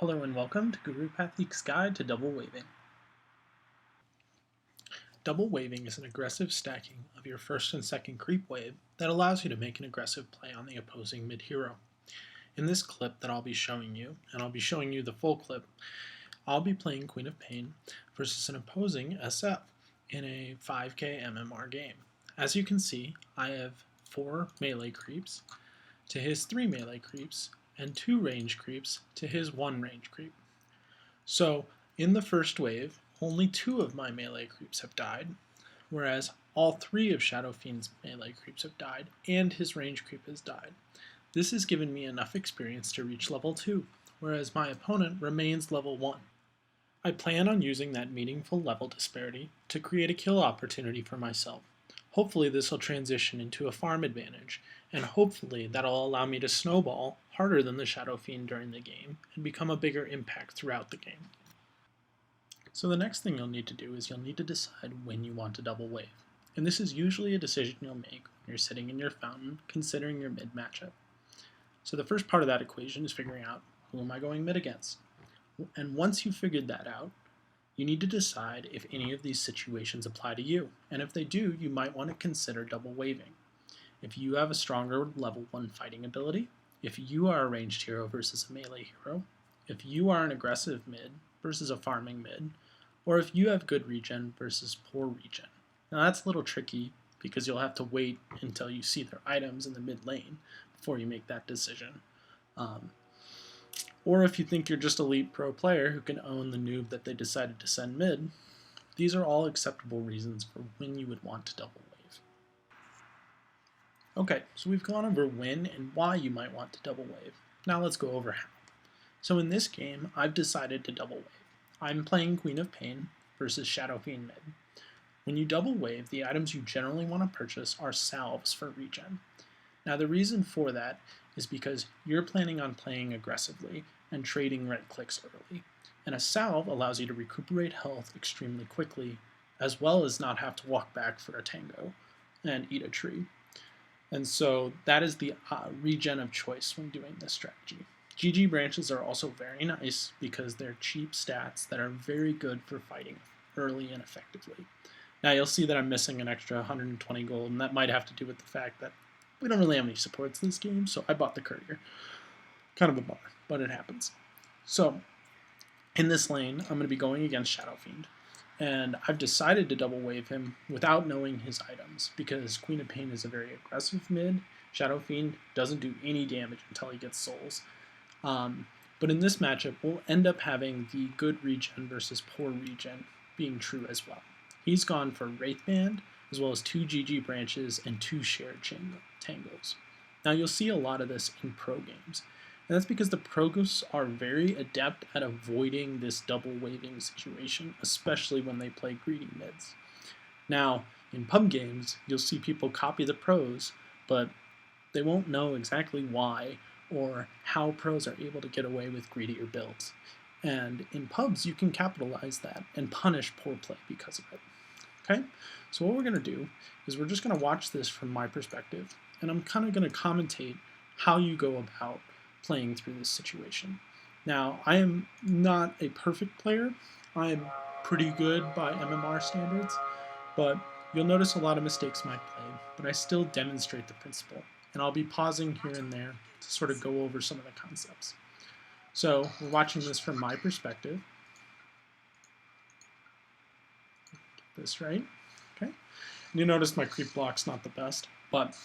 Hello and welcome to Gurupathik's Guide to Doublewaving. Doublewaving is an aggressive stacking of your first and second creep wave that allows you to make an aggressive play on the opposing mid-hero. In this clip that I'll be showing you, and I'll be showing you the full clip, I'll be playing Queen of Pain versus an opposing SF in a 5k MMR game. As you can see, I have 4 melee creeps to his 3 melee creeps, and 2 range creeps to his 1 range creep. So, in the first wave, only 2 of my melee creeps have died, whereas all 3 of Shadow Fiend's melee creeps have died, and his range creep has died. This has given me enough experience to reach level 2, whereas my opponent remains level 1. I plan on using that meaningful level disparity to create a kill opportunity for myself. Hopefully this will transition into a farm advantage, and hopefully that'll allow me to snowball harder than the Shadow Fiend during the game and become a bigger impact throughout the game. So the next thing you'll need to do is you'll need to decide when you want to double wave. And this is usually a decision you'll make when you're sitting in your fountain considering your mid matchup. So the first part of that equation is figuring out who am I going mid against. And once you've figured that out, you need to decide if any of these situations apply to you, and if they do, you might want to consider double waving. If you have a stronger level 1 fighting ability, if you are a ranged hero versus a melee hero, if you are an aggressive mid versus a farming mid, or if you have good regen versus poor regen. Now that's a little tricky because you'll have to wait until you see their items in the mid lane before you make that decision. Or if you think you're just elite pro player who can own the noob that they decided to send mid, these are all acceptable reasons for when you would want to double wave. Okay, so we've gone over when and why you might want to double wave. Now let's go over how. So in this game, I've decided to double wave. I'm playing Queen of Pain versus Shadow Fiend mid. When you double wave, the items you generally want to purchase are salves for regen. Now the reason for that is because you're planning on playing aggressively and trading red clicks early. And a salve allows you to recuperate health extremely quickly, as well as not have to walk back for a tango and eat a tree. And so that is the regen of choice when doing this strategy. GG branches are also very nice because they're cheap stats that are very good for fighting early and effectively. Now you'll see that I'm missing an extra 120 gold, and that might have to do with the fact that we don't really have any supports this game, so I bought the courier. Kind of a bummer, but it happens. So, in this lane, I'm going to be going against Shadow Fiend, and I've decided to double wave him without knowing his items, because Queen of Pain is a very aggressive mid. Shadow Fiend doesn't do any damage until he gets souls. But in this matchup, we'll end up having the good regen versus poor regen being true as well. He's gone for Wraith Band, as well as 2 GG branches and 2 shared tangos. Now you'll see a lot of this in pro games, and that's because the pros are very adept at avoiding this double waving situation, especially when they play greedy mids. Now, in pub games, you'll see people copy the pros, but they won't know exactly why or how pros are able to get away with greedier builds. And in pubs, you can capitalize that and punish poor play because of it. Okay, so what we're going to do is we're just going to watch this from my perspective, and I'm kind of going to commentate how you go about playing through this situation. Now, I am not a perfect player. I am pretty good by MMR standards, but you'll notice a lot of mistakes in my play, but I still demonstrate the principle, and I'll be pausing here and there to sort of go over some of the concepts. So we're watching this from my perspective. Get this right. Okay. And you notice my creep block's not the best, but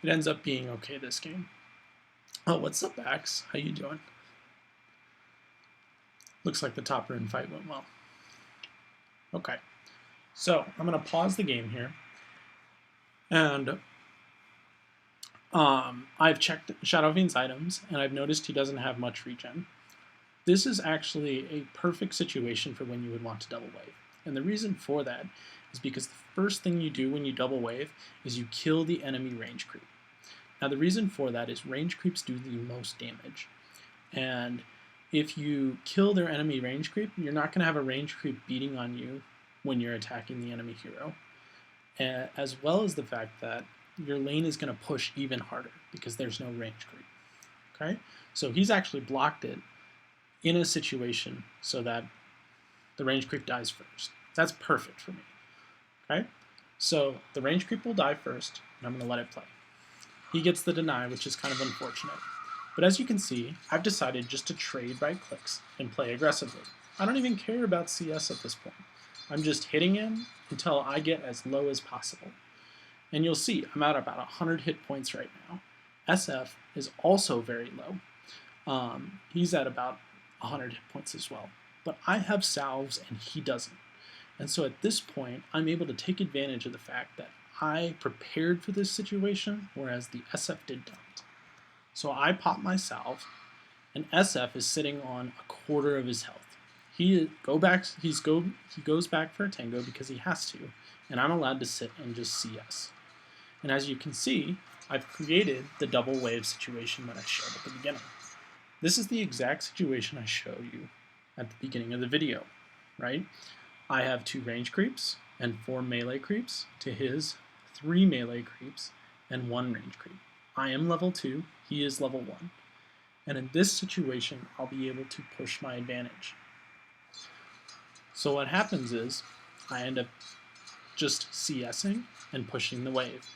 it ends up being okay this game. Oh, what's up, Axe? How you doing? Looks like the top rune fight went well. Okay. So I'm going to pause the game here. And I've checked Shadow Fiend's items, and I've noticed he doesn't have much regen. This is actually a perfect situation for when you would want to double wave. And the reason for that is because the first thing you do when you double wave is you kill the enemy range creep. Now the reason for that is range creeps do the most damage. And if you kill their enemy range creep, you're not going to have a range creep beating on you when you're attacking the enemy hero. As well as the fact that your lane is going to push even harder because there's no range creep. Okay? So he's actually blocked it in a situation so that the range creep dies first. That's perfect for me. Okay? So the range creep will die first, and I'm going to let it play. He gets the deny, which is kind of unfortunate. But as you can see, I've decided just to trade right clicks and play aggressively. I don't even care about CS at this point. I'm just hitting him until I get as low as possible. And you'll see, I'm at about 100 hit points right now. SF is also very low. He's at about 100 hit points as well. But I have salves and he doesn't. And so at this point, I'm able to take advantage of the fact that I prepared for this situation, whereas the SF did not. So I pop my salve, and SF is sitting on a quarter of his health. He goes back for a tango because he has to, and I'm allowed to sit and just CS. And as you can see, I've created the double wave situation that I showed at the beginning. This is the exact situation I showed you at the beginning of the video, right? I have 2 range creeps and 4 melee creeps to his 3 melee creeps and 1 range creep. I am level 2, he is level 1. And in this situation, I'll be able to push my advantage. So what happens is, I end up just CSing and pushing the wave,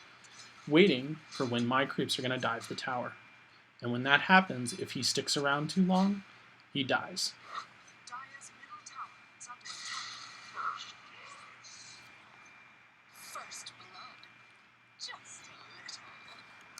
waiting for when my creeps are going to dive the tower. And when that happens, if he sticks around too long, he dies.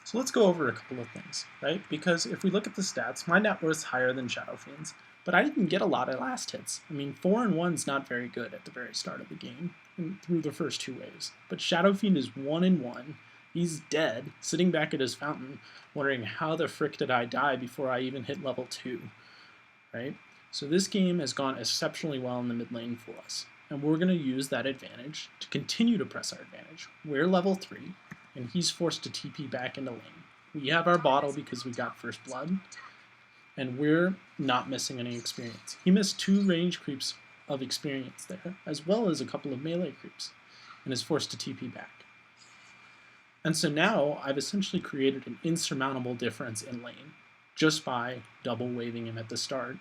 So let's go over a couple of things, right? Because if we look at the stats, my net worth's higher than Shadow Fiend's, but I didn't get a lot of last hits. I mean, 4 and 1's not very good at the very start of the game, and through the first 2 waves. But Shadow Fiend is 1 and 1. He's dead, sitting back at his fountain, wondering how the frick did I die before I even hit level 2, right? So this game has gone exceptionally well in the mid lane for us, and we're going to use that advantage to continue to press our advantage. We're level 3, and he's forced to TP back into lane. We have our bottle because we got first blood, and we're not missing any experience. He missed 2 range creeps of experience there, as well as a couple of melee creeps, and is forced to TP back. And so now I've essentially created an insurmountable difference in lane just by double waving him at the start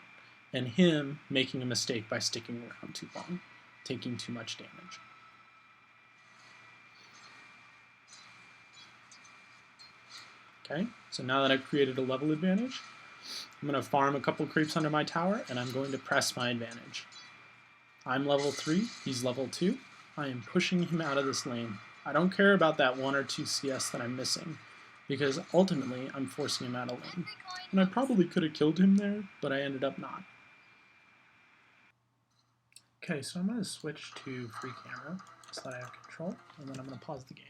and him making a mistake by sticking around too long, taking too much damage. Okay, so now that I've created a level advantage, I'm going to farm a couple creeps under my tower and I'm going to press my advantage. I'm level 3, he's level 2. I am pushing him out of this lane. I don't care about that 1 or 2 CS that I'm missing, because ultimately I'm forcing him out of lane. And I probably could have killed him there, but I ended up not. Okay, so I'm going to switch to free camera so that I have control, and then I'm going to pause the game.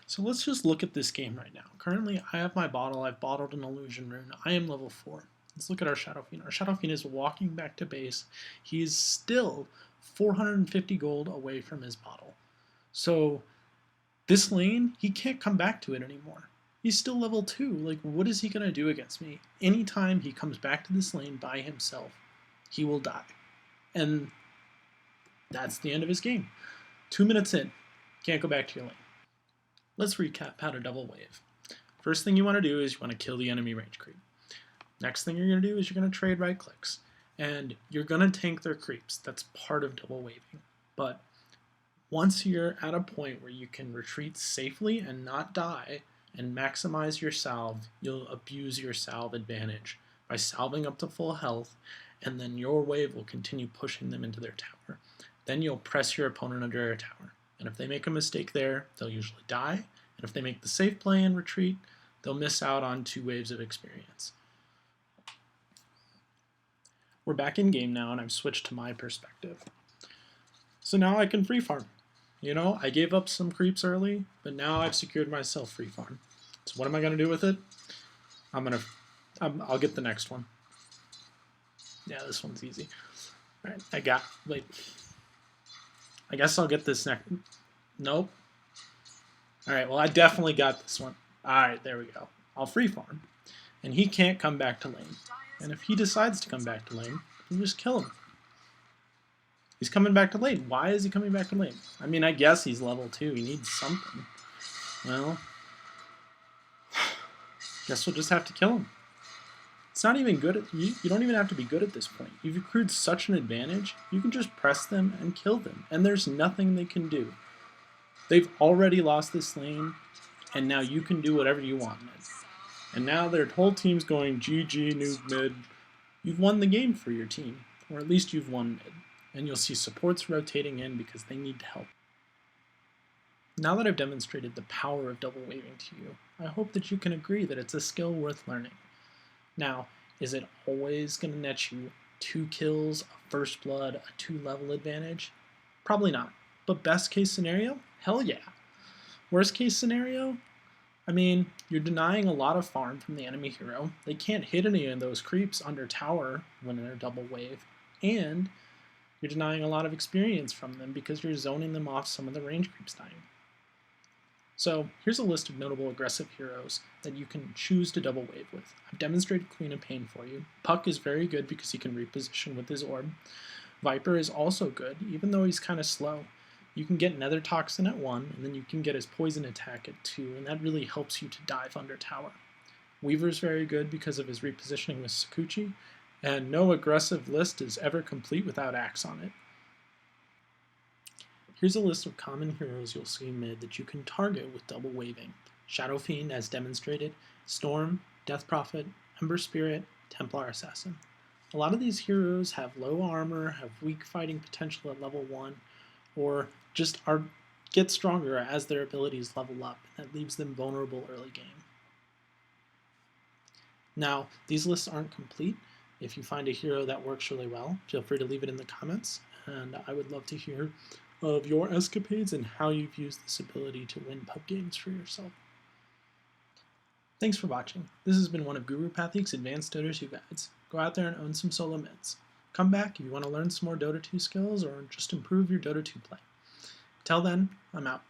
So let's just look at this game right now. Currently, I have my bottle. I've bottled an illusion rune. I am level 4. Let's look at our Shadow Fiend. Our Shadow Fiend is walking back to base. He's still 450 gold away from his bottle. So this lane, he can't come back to it anymore. He's still level 2. Like, what is he going to do against me? Anytime he comes back to this lane by himself, he will die. And that's the end of his game. 2 minutes in, can't go back to your lane. Let's recap how to double wave. First thing you want to do is you want to kill the enemy range creep. Next thing you're going to do is you're going to trade right clicks. And you're going to tank their creeps. That's part of double waving. But once you're at a point where you can retreat safely and not die and maximize your salve, you'll abuse your salve advantage by salving up to full health, and then your wave will continue pushing them into their tower. Then you'll press your opponent under their tower. And if they make a mistake there, they'll usually die. And if they make the safe play and retreat, they'll miss out on 2 waves of experience. We're back in game now, and I've switched to my perspective. So now I can free farm. You know, I gave up some creeps early, but now I've secured myself free farm. So what am I going to do with it? I'll get the next one. Yeah, this one's easy. All right, I guess I'll get this next. Nope. All right, well, I definitely got this one. All right, there we go. I'll free farm. And he can't come back to lane. And if he decides to come back to lane, we'll just kill him. He's coming back to lane. Why is he coming back to lane? I mean, I guess he's level 2. He needs something. Well, guess we'll just have to kill him. It's not even good. You don't even have to be good at this point. You've accrued such an advantage, you can just press them and kill them, and there's nothing they can do. They've already lost this lane, and now you can do whatever you want mid. And now their whole team's going GG noob mid. You've won the game for your team, or at least you've won mid. And you'll see supports rotating in because they need help. Now that I've demonstrated the power of double waving to you, I hope that you can agree that it's a skill worth learning. Now, is it always going to net you 2 kills, a first blood, a 2 level advantage? Probably not. But best case scenario? Hell yeah. Worst case scenario? I mean, you're denying a lot of farm from the enemy hero. They can't hit any of those creeps under tower when they're double wave. And you're denying a lot of experience from them because you're zoning them off some of the range creeps dying. So here's a list of notable aggressive heroes that you can choose to double wave with. I've demonstrated Queen of Pain for you. Puck is very good because he can reposition with his orb. Viper is also good, even though he's kind of slow. You can get Nether Toxin at 1, and then you can get his poison attack at 2, and that really helps you to dive under tower. Weaver's very good because of his repositioning with Sakuchi, and no aggressive list is ever complete without Axe on it. Here's a list of common heroes you'll see mid that you can target with double waving. Shadow Fiend, as demonstrated, Storm, Death Prophet, Ember Spirit, Templar Assassin. A lot of these heroes have low armor, have weak fighting potential at level 1, or just get stronger as their abilities level up, and that leaves them vulnerable early game. Now, these lists aren't complete. If you find a hero that works really well, feel free to leave it in the comments, and I would love to hear of your escapades and how you've used this ability to win pub games for yourself. Thanks for watching. This has been one of Gurupathik's Advanced Dota 2 guides. Go out there and own some solo mids. Come back if you want to learn some more Dota 2 skills or just improve your Dota 2 play. Till then, I'm out.